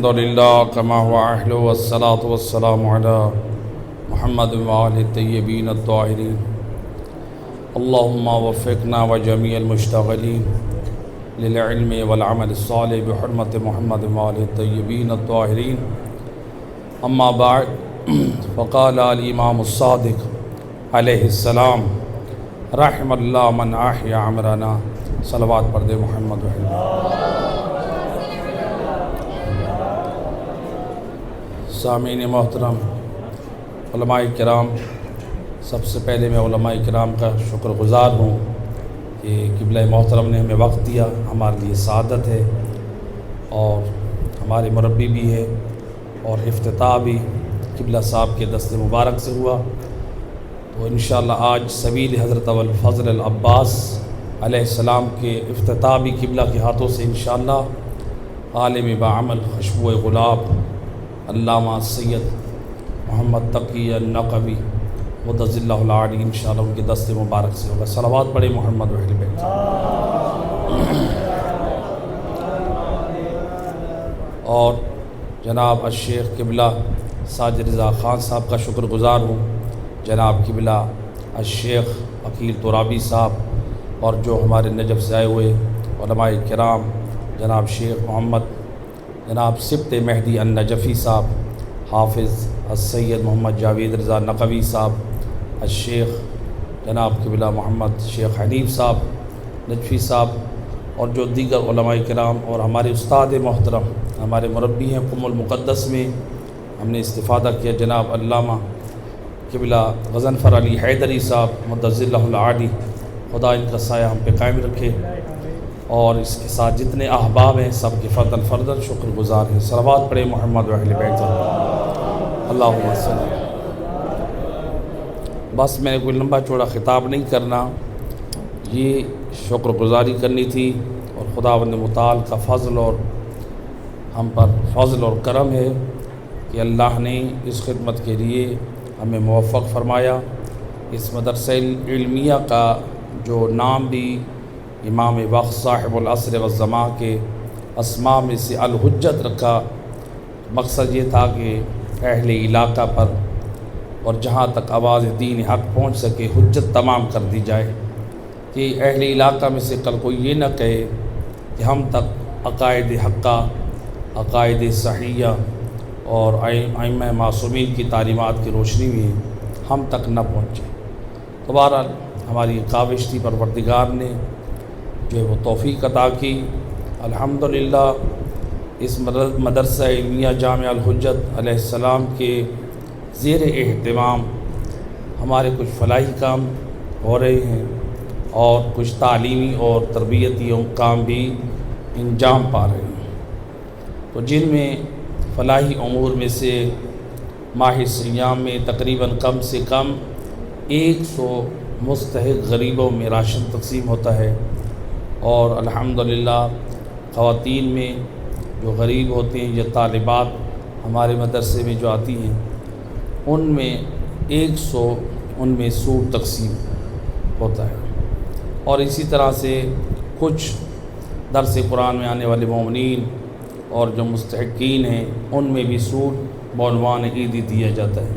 الحمد لله كما هو أهله والصلاة والسلام على محمد وآله الطيبين الطاهرين اللهم وفقنا وجميع المشتغلين للعلم والعمل الصالح بحرمة محمد وآله الطيبين الطاهرين أما بعد فقال الإمام الصادق عليه السلام رحم الله من أحيا عمرنا صلوات پڑھ دے محمد وحلم سامعین محترم، علماء کرام، سب سے پہلے میں علماء کرام کا شکر گزار ہوں کہ قبلہ محترم نے ہمیں وقت دیا، ہمارے لیے سعادت ہے اور ہمارے مربی بھی ہے، اور افتتاح بھی قبلہ صاحب کے دست مبارک سے ہوا۔ تو انشاءاللہ آج سبیل حضرت ابوالفضل العباس علیہ السلام کے افتتاح بھی قبلہ کے ہاتھوں سے انشاءاللہ عالم بعمل خوشبو گلاب علامہ سید محمد تقی النقوی مدظ اللہ العالی انشاءاللہ ان کے دست مبارک سے ہوگا۔ صلوات پڑھے محمد وحل بیت۔ اور جناب الشیخ قبلہ ساجد رضا خان صاحب کا شکر گزار ہوں، جناب قبلہ الشیخ عقیل ترابی صاحب، اور جو ہمارے نجف سے آئے ہوئے علماء کرام، جناب شیخ محمد، جناب سبط مہدی النجفی صاحب، حافظ السید محمد جاوید رضا نقوی صاحب، الشیخ جناب قبلہ محمد شیخ حنیف صاحب نجفی صاحب، اور جو دیگر علماء کرام اور ہمارے استاد محترم، ہمارے مربی ہیں قم المقدس میں ہم نے استفادہ کیا، جناب علامہ قبلہ غضنفر علی حیدری صاحب مدظ اللہ العالی، خدا ان کا سایہ ہم پہ قائم رکھے، اور اس کے ساتھ جتنے احباب ہیں سب کے فرداً فرداً شکر گزار ہیں۔ صلوات پڑھے محمد و اہل بیت۔ اللہم صلی۔ بس میں نے کوئی لمبا چوڑا خطاب نہیں کرنا، یہ شکر گزاری کرنی تھی، اور خداوند متعال کا فضل اور ہم پر فضل اور کرم ہے کہ اللہ نے اس خدمت کے لیے ہمیں موفق فرمایا۔ اس مدرسہ علمیہ کا جو نام بھی امام وقت صاحب العصر والزمان کے اسماء میں سے الحجت رکھا، مقصد یہ تھا کہ اہل علاقہ پر اور جہاں تک آواز دین حق پہنچ سکے حجت تمام کر دی جائے، کہ اہل علاقہ میں سے کل کوئی یہ نہ کہے کہ ہم تک عقائد حقہ، عقائد صحیحہ اور ائمہ معصومین کی تعلیمات کی روشنی میں ہم تک نہ پہنچے۔ تو بہرحال ہماری کاوش تھی، پروردگار نے جو ہے وہ توفیق عطا کی۔ الحمدللہ اس مدرسہ علمیہ جامع الحجت علیہ السلام کے زیر اہتمام ہمارے کچھ فلاحی کام ہو رہے ہیں، اور کچھ تعلیمی اور تربیتی کام بھی انجام پا رہے ہیں۔ تو جن میں فلاحی امور میں سے ماہ سیام میں تقریباً کم سے کم 100 مستحق غریبوں میں راشن تقسیم ہوتا ہے، اور الحمدللہ خواتین میں جو غریب ہوتے ہیں یا طالبات ہمارے مدرسے میں جو آتی ہیں ان میں 100 ان میں سوٹ تقسیم ہوتا ہے، اور اسی طرح سے کچھ درس قرآن میں آنے والے مومنین اور جو مستحقین ہیں ان میں بھی سوٹ بعنوان عیدی دیا جاتا ہے۔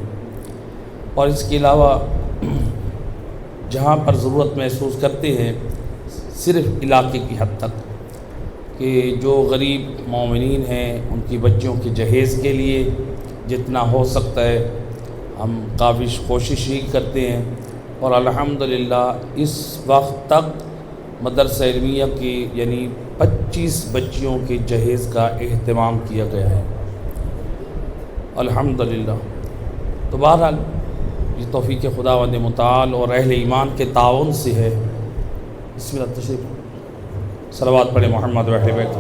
اور اس کے علاوہ جہاں پر ضرورت محسوس کرتے ہیں صرف علاقے کی حد تک، کہ جو غریب مومنین ہیں ان کی بچیوں کی جہیز کے لیے جتنا ہو سکتا ہے ہم کوشش ہی کرتے ہیں، اور الحمدللہ اس وقت تک مدرسہ علمیہ کی یعنی 25 بچیوں کی جہیز کا اہتمام کیا گیا ہے الحمدللہ۔ تو بہرحال یہ توفیق خداوند متعال اور اہل ایمان کے تعاون سے ہے۔ بسم اللہ تشریف، صلوات پڑھے محمد و اہل بیت۔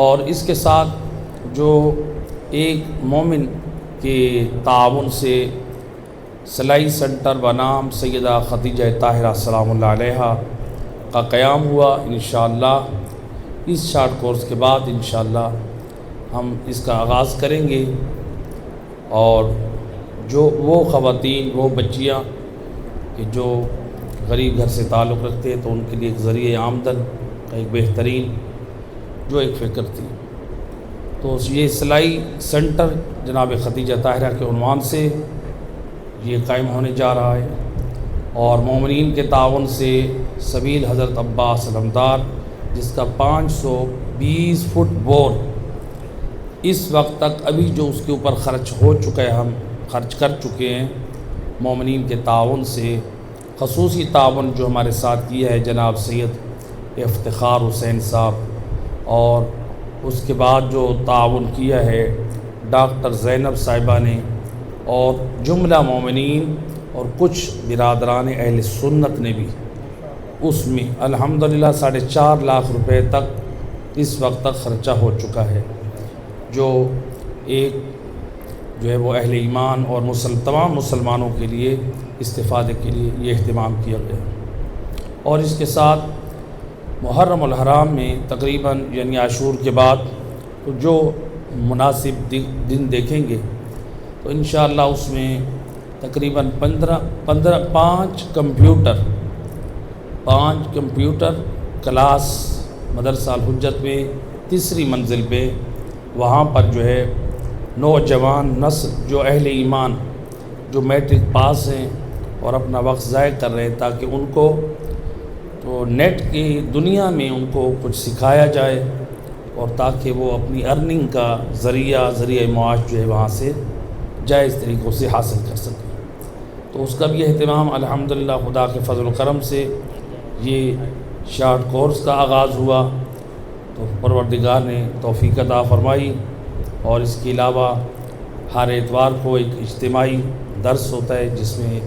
اور اس کے ساتھ جو ایک مومن کے تعاون سے سلائی سنٹر بنام سیدہ خدیجہ طاہرہ سلام اللہ علیہا کا قیام ہوا، انشاءاللہ اس شارٹ کورس کے بعد انشاءاللہ ہم اس کا آغاز کریں گے، اور جو وہ خواتین، وہ بچیاں کہ جو غریب گھر سے تعلق رکھتے ہیں تو ان کے لیے ایک ذریعہ آمدن کا ایک بہترین جو ایک فکر تھی۔ تو یہ سلائی سینٹر جناب ختیجہ طاہرہ کے عنوان سے یہ قائم ہونے جا رہا ہے، اور مومنین کے تعاون سے سبیل حضرت عباس علمدار، جس کا 520 فٹ بور اس وقت تک ابھی جو اس کے اوپر خرچ ہو چکا ہے، ہم خرچ کر چکے ہیں مومنین کے تعاون سے۔ خصوصی تعاون جو ہمارے ساتھ کیا ہے جناب سید افتخار حسین صاحب، اور اس کے بعد جو تعاون کیا ہے ڈاکٹر زینب صاحبہ نے، اور جملہ مومنین اور کچھ برادران اہل سنت نے بھی اس میں الحمدللہ 4.5 لاکھ روپے تک اس وقت تک خرچہ ہو چکا ہے، جو ایک جو ہے وہ اہل ایمان اور تمام مسلمانوں کے لیے استفادے کے لیے یہ اہتمام کیا گیا۔ اور اس کے ساتھ محرم الحرام میں تقریباً یعنی عاشور کے بعد جو مناسب دن دیکھیں گے تو انشاءاللہ اس میں تقریباً 5 کمپیوٹر کلاس مدرسہ الحجت میں 3ری منزل پہ، وہاں پر جو ہے نوجوان نسل جو اہل ایمان جو میٹرک پاس ہیں اور اپنا وقت ضائع کر رہے ہیں، تاکہ ان کو تو نیٹ کی دنیا میں ان کو کچھ سکھایا جائے، اور تاکہ وہ اپنی ارننگ کا ذریعہ معاش جو ہے وہاں سے جائز طریقوں سے حاصل کر سکیں۔ تو اس کا بھی اہتمام الحمدللہ خدا کے فضل و کرم سے یہ شارٹ کورس کا آغاز ہوا، تو پروردگار نے توفیق عطا فرمائی۔ اور اس کے علاوہ ہر اتوار کو ایک اجتماعی درس ہوتا ہے، جس میں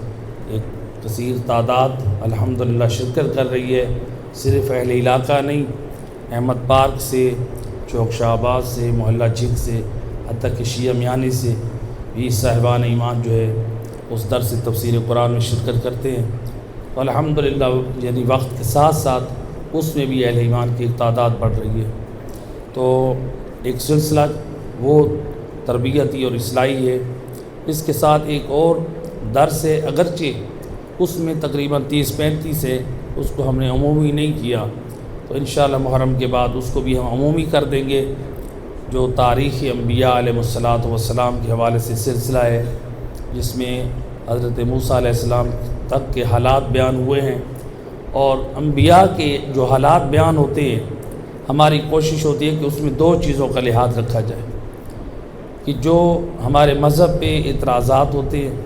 ایک کثیر تعداد الحمدللہ شرکت کر رہی ہے، صرف اہل علاقہ نہیں، احمد پارک سے، چوک شاہ آباد سے، محلہ جھگ سے، حتیٰ کہ شیعہ میانی سے بھی صاحبان ایمان جو ہے اس درس تفسیر قرآن میں شرکت کرتے ہیں۔ تو الحمدللہ یعنی وقت کے ساتھ ساتھ اس میں بھی اہل ایمان کی ایک تعداد بڑھ رہی ہے۔ تو ایک سلسلہ وہ تربیتی اور اصلاحی ہے۔ اس کے ساتھ ایک اور درس ہے، اگرچہ اس میں تقریباً 30-35 ہے، اس کو ہم نے عمومی نہیں کیا، تو انشاءاللہ محرم کے بعد اس کو بھی ہم عمومی کر دیں گے، جو تاریخ انبیاء علیہ السلام کے حوالے سے سلسلہ ہے، جس میں حضرت موسیٰ علیہ السلام تک کے حالات بیان ہوئے ہیں۔ اور انبیاء کے جو حالات بیان ہوتے ہیں، ہماری کوشش ہوتی ہے کہ اس میں 2 چیزوں کا لحاظ رکھا جائے، کہ جو ہمارے مذہب پہ اعتراضات ہوتے ہیں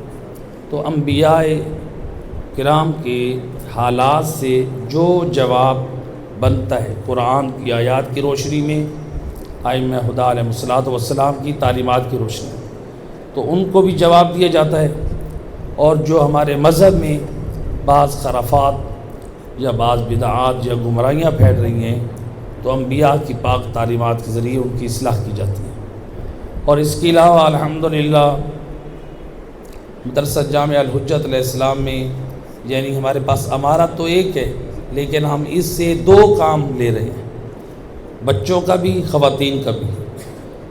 تو انبیاء کرام کے حالات سے جو جواب بنتا ہے قرآن کی آیات کی روشنی میں، ائمہ خدا علیہ السلام کی تعلیمات کی روشنی میں، تو ان کو بھی جواب دیا جاتا ہے۔ اور جو ہمارے مذہب میں بعض خرافات یا بعض بدعات یا گمراہیاں پھیل رہی ہیں، تو انبیاء کی پاک تعلیمات کے ذریعے ان کی اصلاح کی جاتی ہے۔ اور اس کے علاوہ الحمدللہ مدرسہ جامعہ الحجت علیہ السلام میں یعنی ہمارے پاس عمارت تو ایک ہے، لیکن ہم اس سے 2 کام لے رہے ہیں، بچوں کا بھی خواتین کا بھی،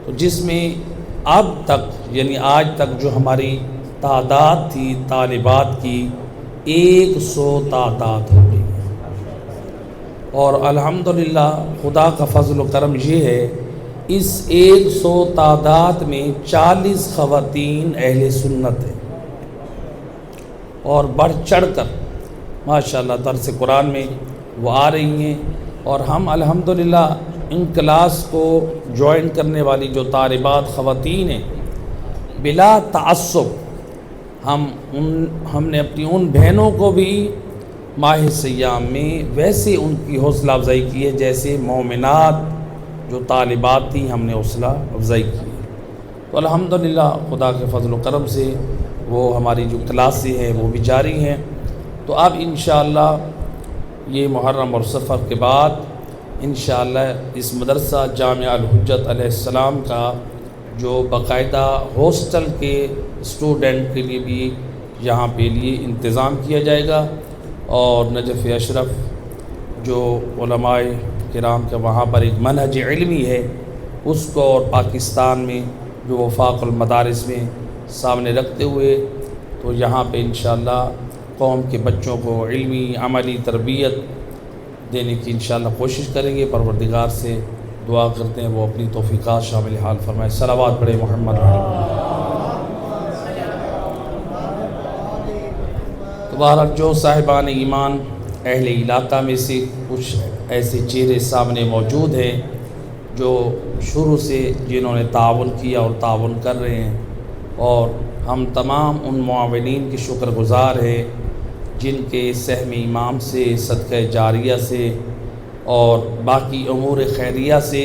تو جس میں اب تک یعنی آج تک جو ہماری تعداد تھی طالبات کی 100 تعداد ہو گئی ہے۔ اور الحمدللہ خدا کا فضل و کرم یہ ہے، اس 100 تعداد میں 40 خواتین اہل سنت ہیں، اور بڑھ چڑھ کر ماشاءاللہ درس قرآن میں وہ آ رہی ہیں۔ اور ہم الحمدللہ ان کلاس کو جوائن کرنے والی جو طالبات خواتین ہیں، بلا تعصب ہم نے اپنی ان بہنوں کو بھی ماہ سیام میں ویسے ان کی حوصلہ افزائی کی ہے جیسے مومنات جو طالبات تھیں، ہم نے حوصلہ افزائی کی ہے۔ تو الحمدللہ خدا کے فضل و کرم سے وہ ہماری جو کلاسیں ہیں وہ بھی جاری ہیں۔ تو اب انشاءاللہ یہ محرم اور سفر کے بعد انشاءاللہ اس مدرسہ جامعہ الحجت علیہ السلام کا جو باقاعدہ ہاسٹل کے اسٹوڈنٹ کے لیے بھی یہاں پہ لیے انتظام کیا جائے گا، اور نجف اشرف جو علماء کرام کا وہاں پر ایک منہج علمی ہے، اس کو اور پاکستان میں جو وفاق المدارس میں سامنے رکھتے ہوئے تو یہاں پہ انشاءاللہ قوم کے بچوں کو علمی عملی تربیت دینے کی انشاءاللہ کوشش کریں گے۔ پروردگار سے دعا کرتے ہیں وہ اپنی توفیقات شامل حال فرمائے۔ صلوات پڑھے محمد تو بہرحال جو صاحبان ایمان اہل علاقہ میں سے کچھ ایسے چہرے سامنے موجود ہیں جو شروع سے جنہوں نے تعاون کیا اور تعاون کر رہے ہیں، اور ہم تمام ان معاونین کے شکر گزار ہیں جن کے سہم امام سے، صدقہ جاریہ سے اور باقی امور خیریہ سے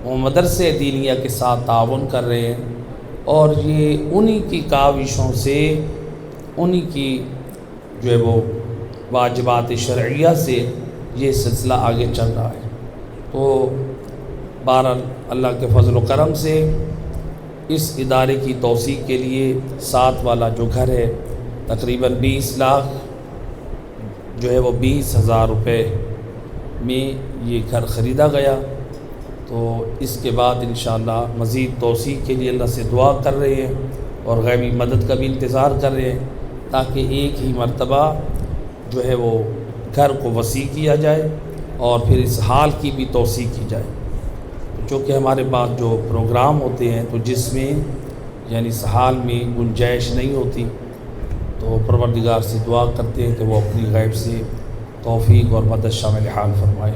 وہ مدرسے دینیہ کے ساتھ تعاون کر رہے ہیں، اور یہ انہی کی کاوشوں سے، انہی کی جو ہے وہ واجبات شرعیہ سے یہ سلسلہ آگے چل رہا ہے۔ تو بہرحال اللہ کے فضل و کرم سے اس ادارے کی توسیع کے لیے 7 والا جو گھر ہے تقریباً 20 لاکھ جو ہے وہ 20,000 روپے میں یہ گھر خریدا گیا۔ تو اس کے بعد انشاءاللہ مزید توسیع کے لیے اللہ سے دعا کر رہے ہیں اور غیبی مدد کا بھی انتظار کر رہے ہیں تاکہ ایک ہی مرتبہ جو ہے وہ گھر کو وسیع کیا جائے اور پھر اس حال کی بھی توسیع کی جائے۔ چونکہ ہمارے پاس جو پروگرام ہوتے ہیں تو جس میں یعنی اس حال میں گنجائش نہیں ہوتی، تو پروردگار سے دعا کرتے ہیں کہ وہ اپنی غیب سے توفیق اور مدد شامل حال فرمائے۔